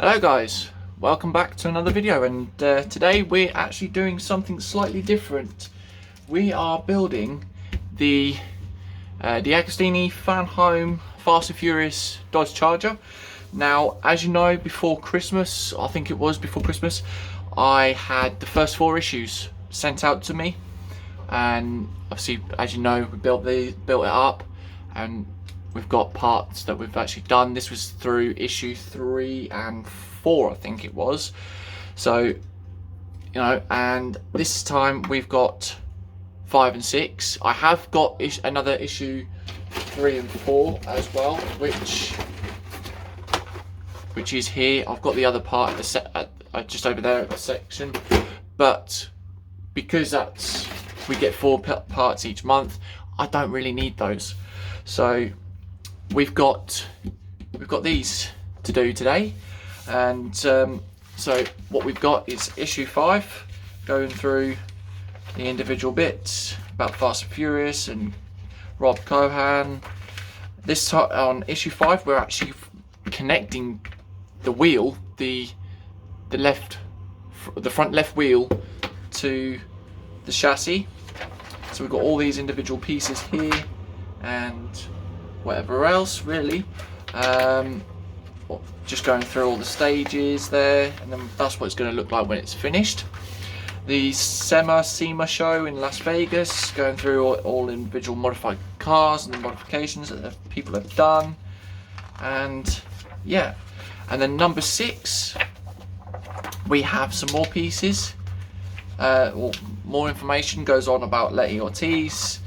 Hello guys, welcome back to another video, and today we're actually doing something slightly different. We are building the Deagostini Fanhome Fast and Furious Dodge Charger. Now, as you know, before Christmas, I think it was before Christmas, I had the first 4 issues sent out to me, and obviously, as you know, we built it up, and we've got parts that we've actually done. This was through issue 3 and 4, I think it was. So, you know, and this time we've got 5 and 6. I have got another issue 3 and 4 as well, which is here. I've got the other part of the set just over there at the section, but because we get 4 parts each month, I don't really need those. So we've got these to do today, and so what we've got is issue 5, going through the individual bits about Fast and Furious and Rob Cohan. This time on issue 5, we're actually connecting the wheel, the front left wheel to the chassis. So we've got all these individual pieces here and whatever else really, just going through all the stages there, and then that's what it's going to look like when it's finished. The SEMA show in Las Vegas, going through all individual modified cars and the modifications that people have done, and yeah. And then number 6, we have some more pieces, more information goes on about Letty Ortiz,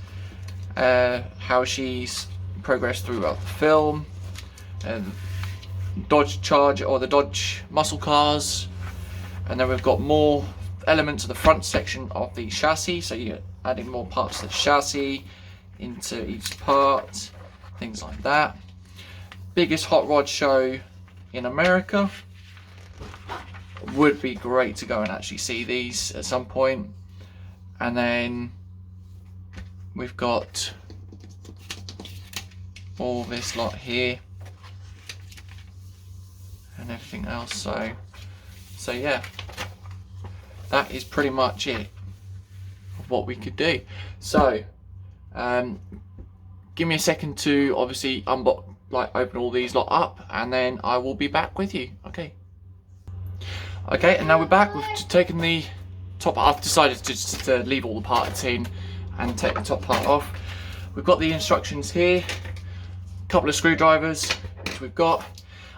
how she's progressed throughout the film, and Dodge Charger, or the Dodge muscle cars. And then we've got more elements of the front section of the chassis, so you're adding more parts to the chassis into each part, things like that. Biggest hot rod show in America. Would be great to go and actually see these at some point. And then we've got all this lot here and everything else. So yeah, that is pretty much it of what we could do. So give me a second to obviously open all these lot up, and then I will be back with you. Okay, and now we're back. We've just taken the top. I've decided to leave all the parts in and take the top part off. We've got the instructions here, a couple of screwdrivers which we've got.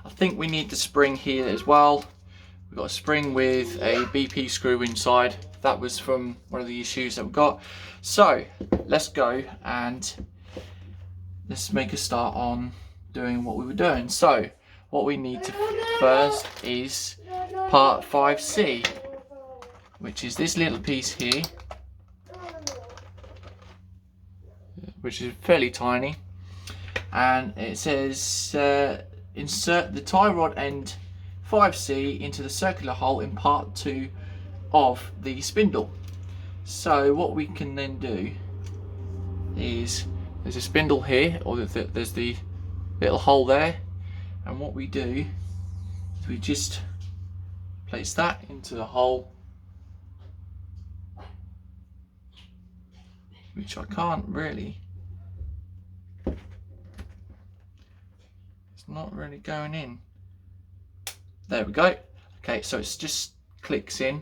I think we need the spring here as well. We've got a spring with a BP screw inside. That was from one of the issues that we got. So let's go and let's make a start on doing what we were doing. So what we need to first is part 5C, which is this little piece here, which is fairly tiny, and it says insert the tie rod end 5C into the circular hole in part 2 of the spindle. So what we can then do is, there's a spindle here, or there's the little hole there, and what we do is we just place that into the hole, which I can't really, it's not really going in. There we go. Okay, so it's just clicks in.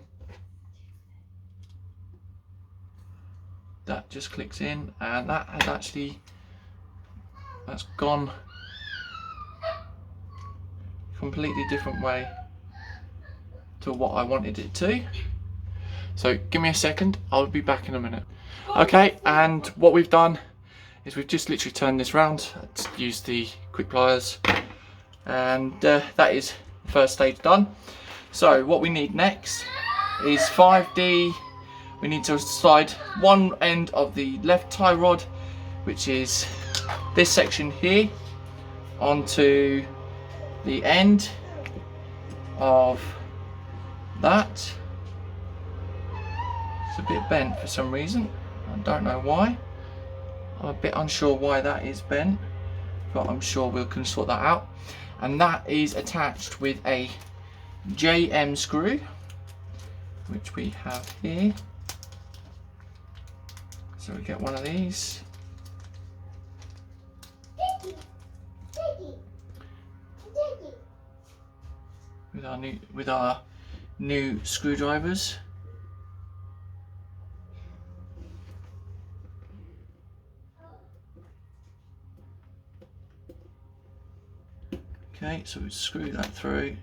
That just clicks in, and that has actually, that's gone completely different way to what I wanted it to. So give me a second, I'll be back in a minute. Okay, and what we've done is we've just literally turned this round, used the quick pliers, and that is the first stage done. So what we need next is 5D. We need to slide one end of the left tie rod, which is this section here, onto the end of that. It's a bit bent for some reason, I don't know why. I'm a bit unsure why that is bent, but I'm sure we can sort that out. And that is attached with a JM screw, which we have here. So we get one of these. With our new screwdrivers. Okay, so we screw that through.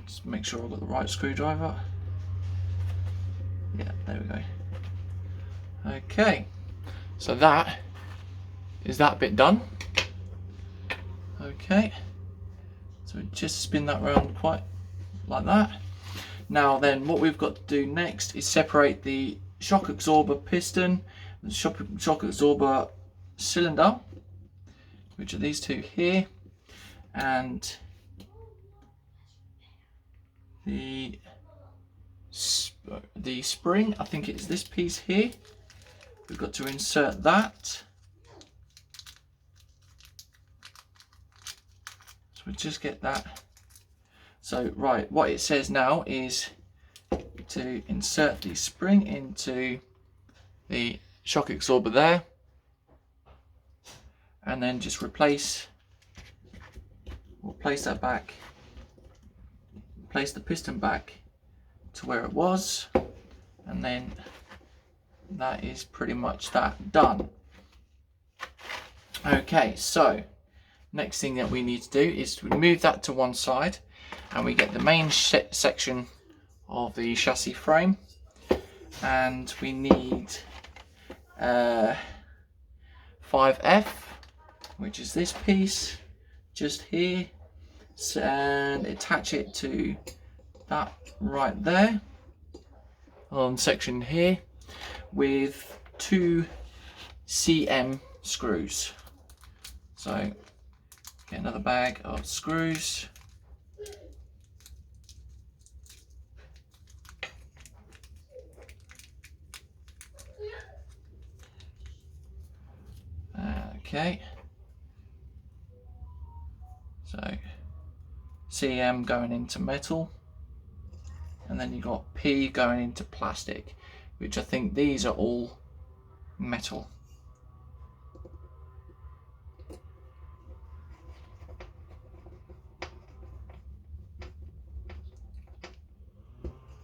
Just make sure I've got the right screwdriver. Yeah, there we go. Okay, so that is that bit done. Okay, so just spin that around quite like that. Now then, what we've got to do next is separate the shock absorber piston, the shock absorber cylinder, which are these two here, and the spring. I think it's this piece here. We've got to insert that. So we just get that. So right, what it says now is to insert the spring into the shock absorber there, and then just we'll place that back, place the piston back to where it was, and then that is pretty much that done. Okay, so next thing that we need to do is to move that to one side, and we get the main section of the chassis frame, and we need 5F, which is this piece just here, and attach it to that right there on section here with 2 CM screws. So get another bag of screws. Okay, so CM going into metal, and then you've got P going into plastic, which I think these are all metal.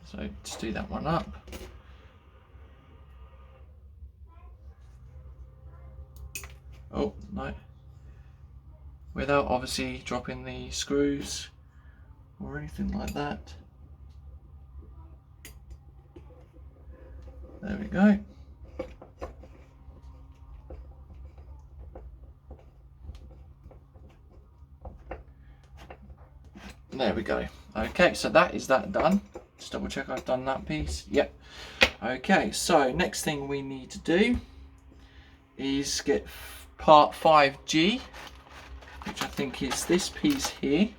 So just do that one up. Oh no, without obviously dropping the screws or anything like that. There we go. There we go. Okay, so that is that done. Just double check I've done that piece. Yep. Okay, so next thing we need to do is get part 5G, which I think is this piece here.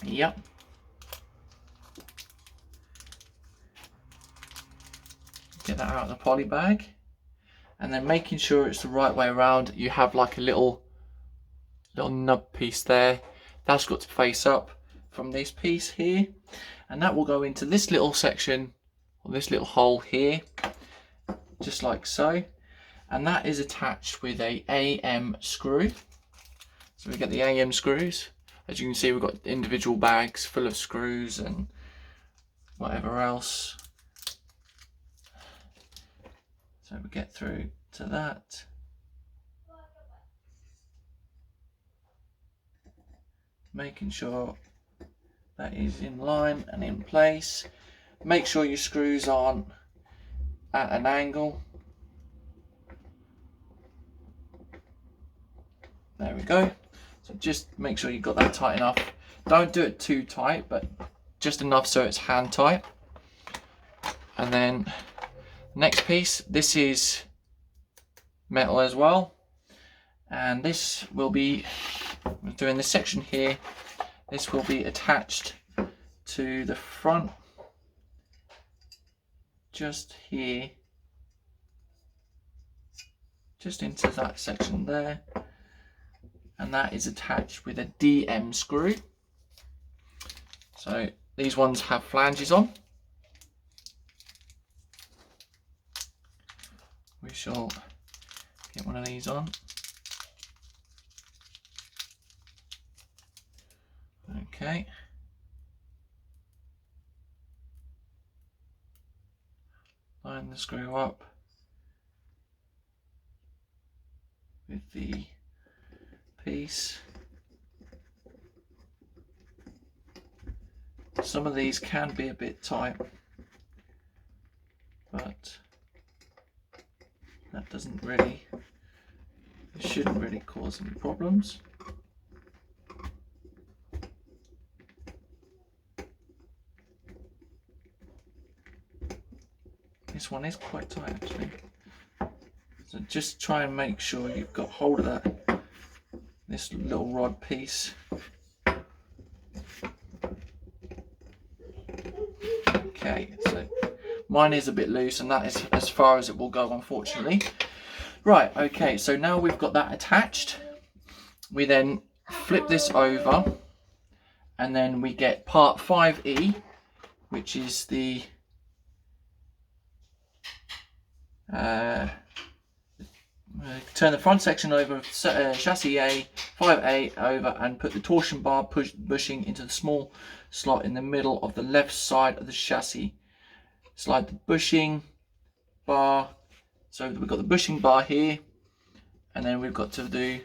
Yep. Get that out of the poly bag, and then making sure it's the right way around, you have like a little nub piece there. That's got to face up from this piece here, and that will go into this little section, or this little hole here, just like so. And that is attached with a AM screw. So we get the AM screws. As you can see, we've got individual bags full of screws and whatever else. So we get through to that. Making sure that is in line and in place. Make sure your screws aren't at an angle. There we go. So just make sure you've got that tight enough. Don't do it too tight, but just enough so it's hand tight. And then next piece, this is metal as well, and this will be, doing this section here, this will be attached to the front just here, just into that section there, and that is attached with a DM screw. So these ones have flanges on. We shall get one of these on. Okay. Line the screw up with the piece. Some of these can be a bit tight, but that shouldn't really cause any problems. This one is quite tight actually. So just try and make sure you've got hold of this little rod piece. Okay, so mine is a bit loose and that is as far as it will go, unfortunately. Right, okay, so now we've got that attached. We then flip this over and then we get part 5E, which is the turn the front section over, chassis A, 5A over, and put the torsion bar bushing into the small slot in the middle of the left side of the chassis. Slide the bushing bar. So we've got the bushing bar here, and then we've got to do,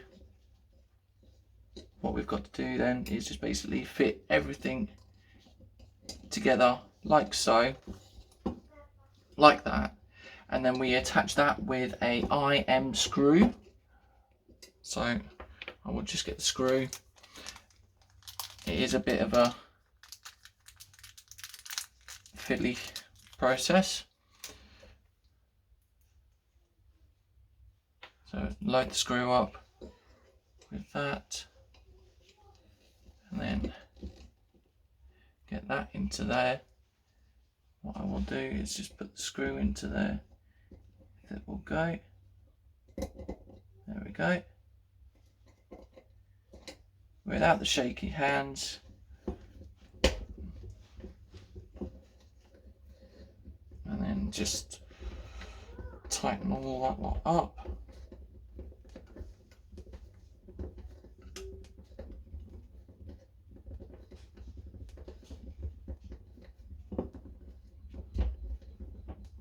what we've got to do then is just basically fit everything together like so, like that. And then we attach that with a IM screw. So I will just get the screw. It is a bit of a fiddly process. So load the screw up with that, and then get that into there. What I will do is just put the screw into there. That will go. There we go. Without the shaky hands. And then just tighten all that lot up.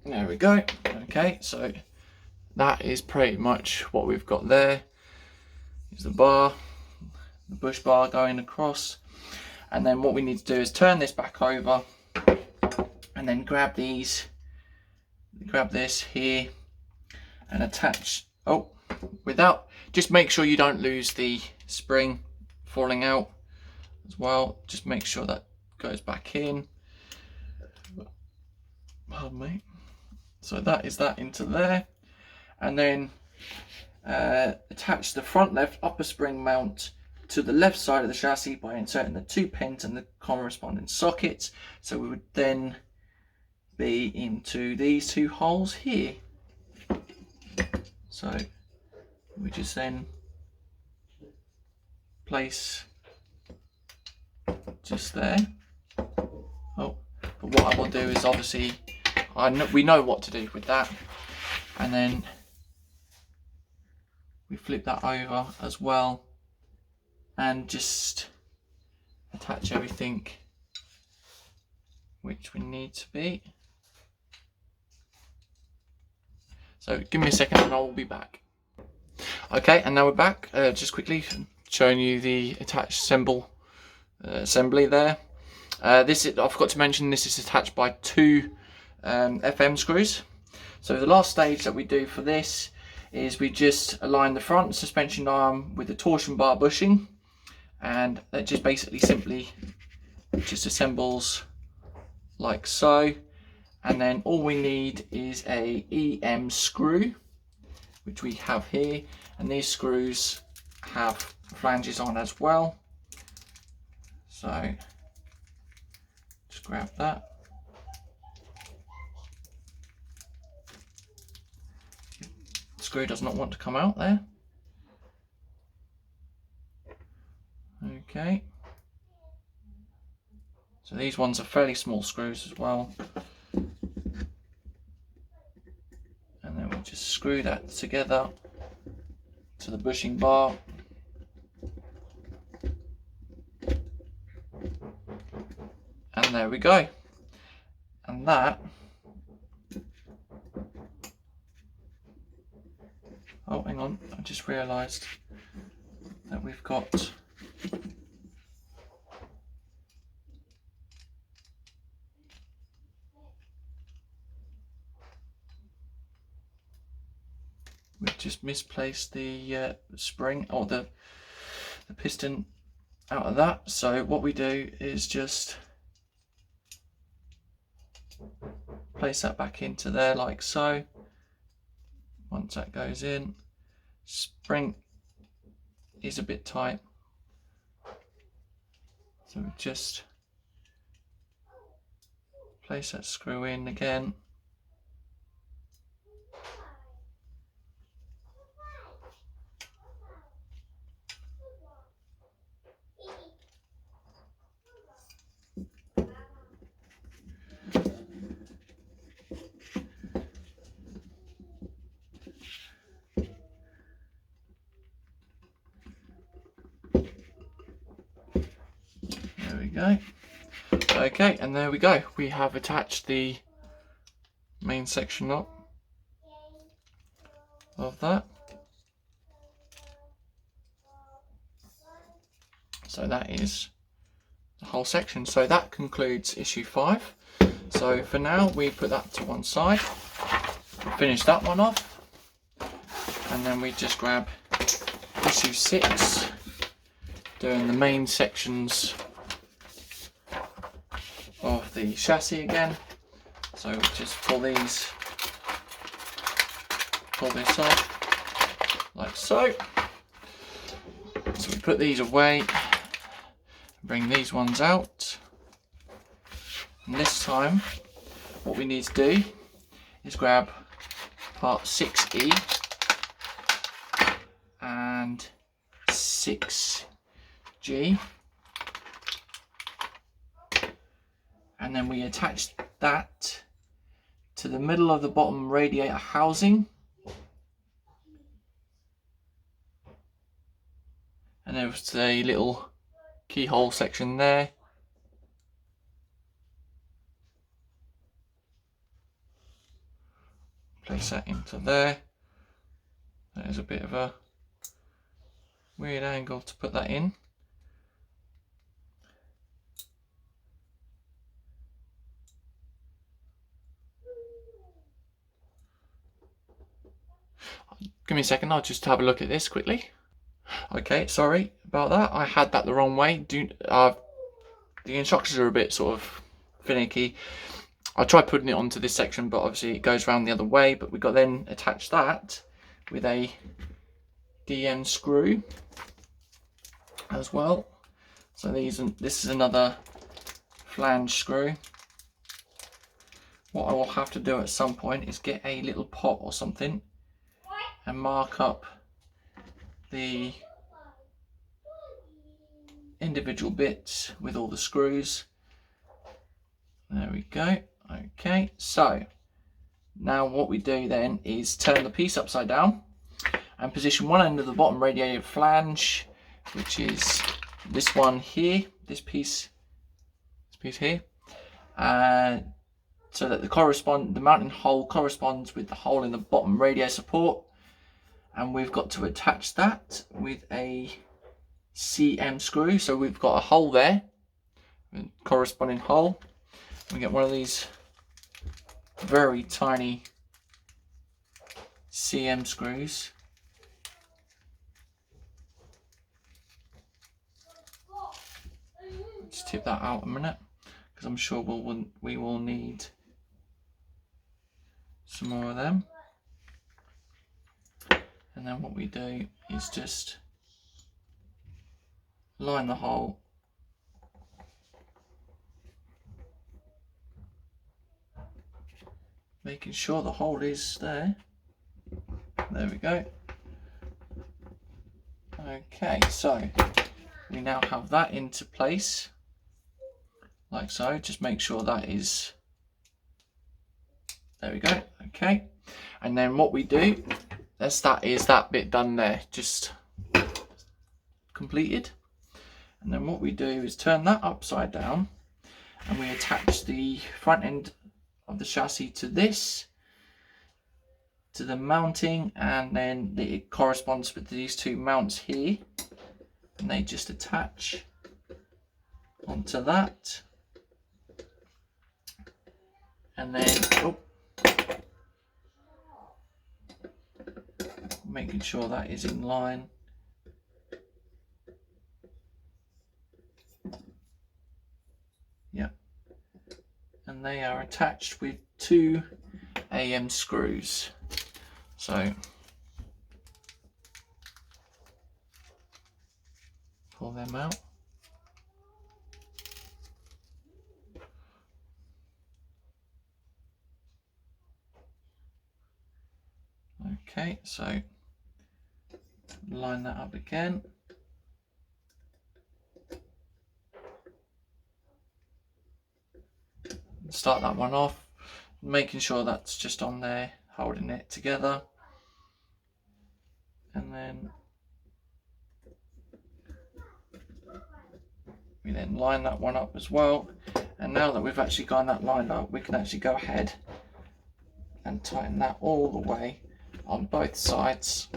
There we go. Okay, so that is pretty much what we've got there. Is the bar, the bush bar going across, and then what we need to do is turn this back over and then grab this here and attach. Just make sure you don't lose the spring falling out as well. Just make sure that goes back in. Pardon me. So that is that into there, and then attach the front left upper spring mount to the left side of the chassis by inserting the 2 pins and the corresponding sockets. So we would then be into these 2 holes here. So we just then place just there. Oh, but what I will do is obviously we know what to do with that, and then we flip that over as well and just attach everything which we need to be. So give me a second and I will be back. Okay, and now we're back. Just quickly showing you the attached assembly there. I forgot to mention this is attached by 2 FM screws. So the last stage that we do for this is we just align the front suspension arm with the torsion bar bushing, and that just basically simply just assembles like so. And then all we need is a EM screw, which we have here, and these screws have flanges on as well. So just grab that. The screw does not want to come out there. Okay. So these ones are fairly small screws as well. And then we'll just screw that together to the bushing bar. And there we go. And that, oh hang on, I just realised that we've just misplaced the spring or the piston out of that. So what we do is just place that back into there like so. Once that goes in, spring is a bit tight, so we just place that screw in again. There we go. Okay, and there we go. We have attached the main section up of that. So that is the whole section. So that concludes issue 5. So for now we put that to one side, finish that one off, and then we just grab issue 6, doing the main sections of the chassis again. So we just pull this off like so. So we put these away, bring these ones out, and this time what we need to do is grab part 6E and 6G, and then we attach that to the middle of the bottom radiator housing, and there's a little keyhole section there. Place that into there. There's a bit of a weird angle to put that in. Give me a second, I'll just have a look at this quickly. Okay, sorry about that. I had that the wrong way. The instructions are a bit sort of finicky. I tried putting it onto this section, but obviously it goes around the other way. But we've got then attach that with a DM screw as well. So this is another flange screw. What I will have to do at some point is get a little pot or something and mark up the individual bits with all the screws. There we go. Okay, so now what we do then is turn the piece upside down and position one end of the bottom radiator flange, which is this one here, this piece here, so that the mounting hole corresponds with the hole in the bottom radiator support. And we've got to attach that with a CM screw. So we've got a hole there, a corresponding hole. We get one of these very tiny CM screws. Just tip that out a minute, because I'm sure we will need some more of them. And then what we do is just line the hole making sure the hole is there. There we go. Okay, so we now have that into place. like so. Just make sure that is, there we go. Okay, and then what we do, that is that bit done there, just completed. And then what we do is turn that upside down, and we attach the front end of the chassis to this, to the mounting, and then it corresponds with these two mounts here, and they just attach onto that. And then making sure that is in line. Yeah, and they are attached with 2 AM screws. So pull them out. Okay, so line that up again. Start that one off, making sure that's just on there, holding it together. And then we then line that one up as well. And now that we've actually got that lined up, we can actually go ahead and tighten that all the way on both sides,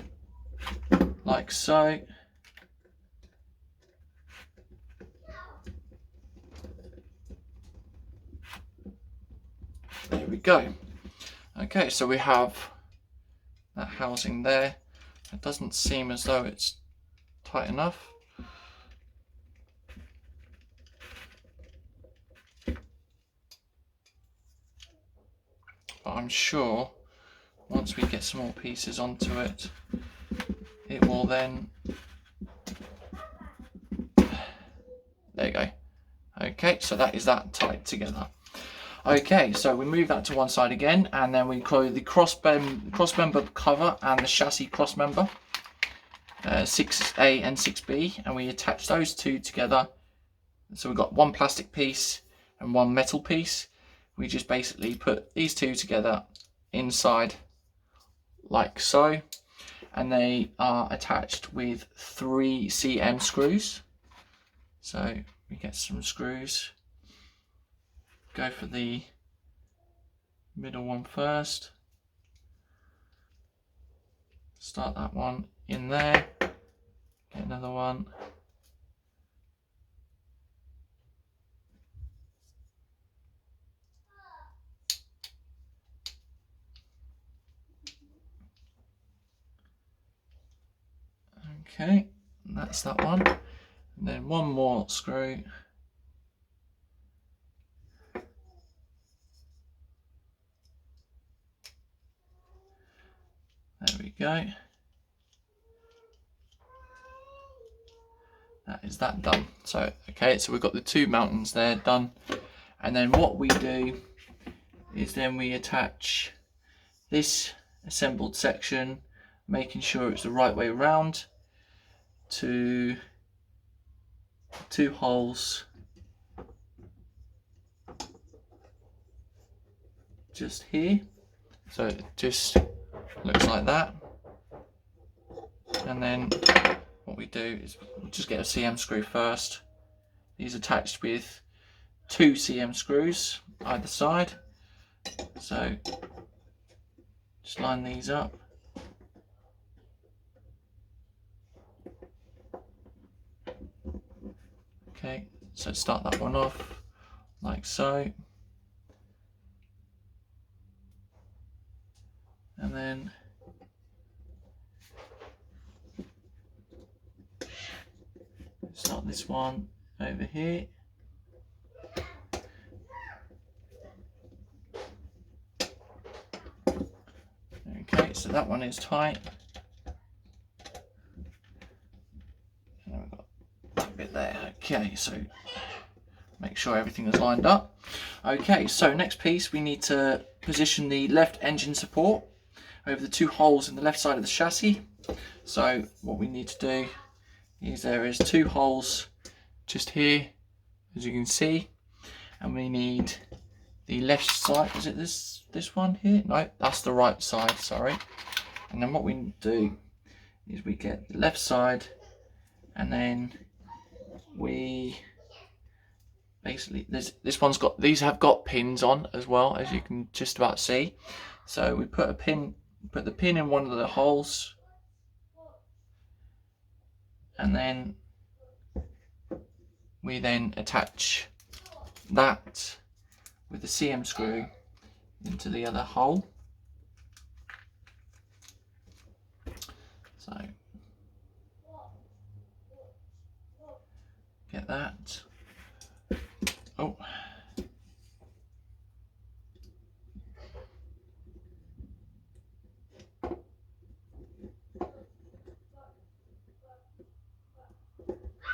like so. There we go. Okay, so we have that housing there. It doesn't seem as though it's tight enough. But I'm sure once we get some more pieces onto it, it will then, there you go. Okay, so that is that tight together. Okay, so we move that to one side again, and then we close the cross member cover and the chassis cross member, 6A and 6B, and we attach those two together. So we've got one plastic piece and one metal piece. We just basically put these two together inside like so, and they are attached with 3 CM screws. So we get some screws. Go for the middle one first. Start that one in there. Get another one. Okay, and that's that one. And then one more screw. There we go. That is that done. So, okay, so we've got the 2 mountains there done. And then what we do is then we attach this assembled section, making sure it's the right way around, to 2 holes just here. So it just looks like that. And then what we do is we'll just get a CM screw first. These attached with 2 CM screws either side. So just line these up. Okay, so start that one off like so. And then start this one over here. Okay, so that one is tight. And we've got that bit there. Okay, so make sure everything is lined up. Okay, so next piece we need to position the left engine support over the 2 holes in the left side of the chassis. So what we need to do is there is 2 holes just here, as you can see, and we need the left side. Is it this one here? No, that's the right side, sorry. And then what we do is we get the left side, and then we basically, this one's got, these have got pins on as well, as you can just about see. So we put the pin in one of the holes, and then we then attach that with the CM screw into the other hole. So get that. Oh.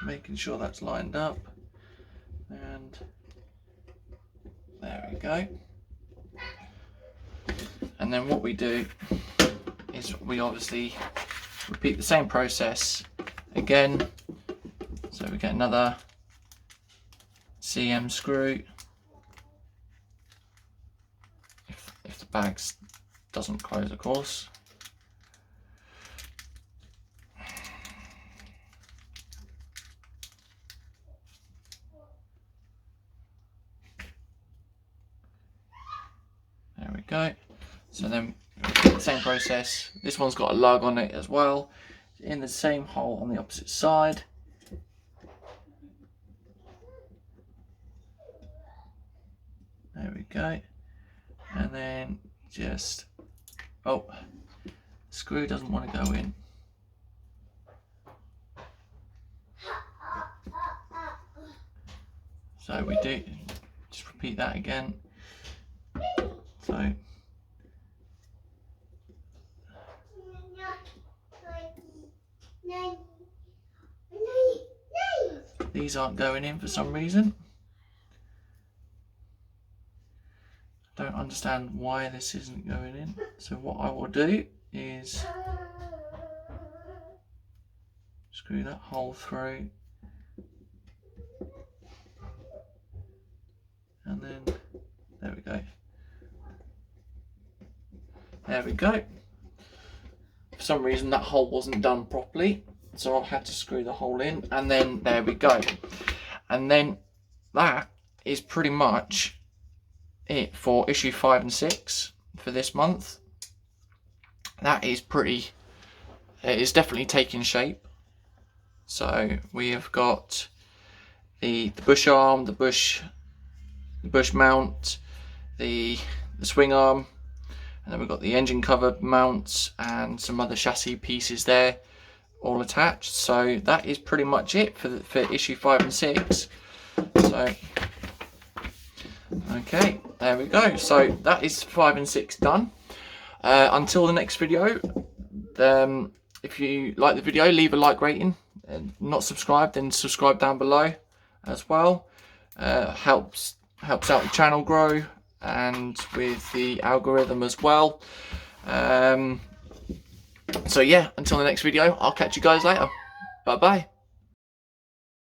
Making sure that's lined up, and there we go. And then what we do is we obviously repeat the same process again. So we get another CM screw. If the bag doesn't close, of course. There we go. So then the same process. This one's got a lug on it as well, in the same hole on the opposite side. There we go. And then just, oh, screw doesn't want to go in. So we do just repeat that again. So these aren't going in for some reason. Don't understand why this isn't going in. So what I will do is screw that hole through, and then there we go. There we go. For some reason that hole wasn't done properly, so I had to screw the hole in, and then there we go. And then that is pretty much it for issue 5 and 6 for this month. That is pretty, it is definitely taking shape. So we have got the bush arm, the bush mount, the swing arm, and then we've got the engine cover mounts and some other chassis pieces there, all attached. So that is pretty much it for issue 5 and 6. So okay, there we go. So that is 5 and 6 done. Until the next video, if you like the video, leave a like rating, and not subscribed, then subscribe down below as well. Helps out the channel grow, and with the algorithm as well. So yeah, until the next video, I'll catch you guys later. Bye bye.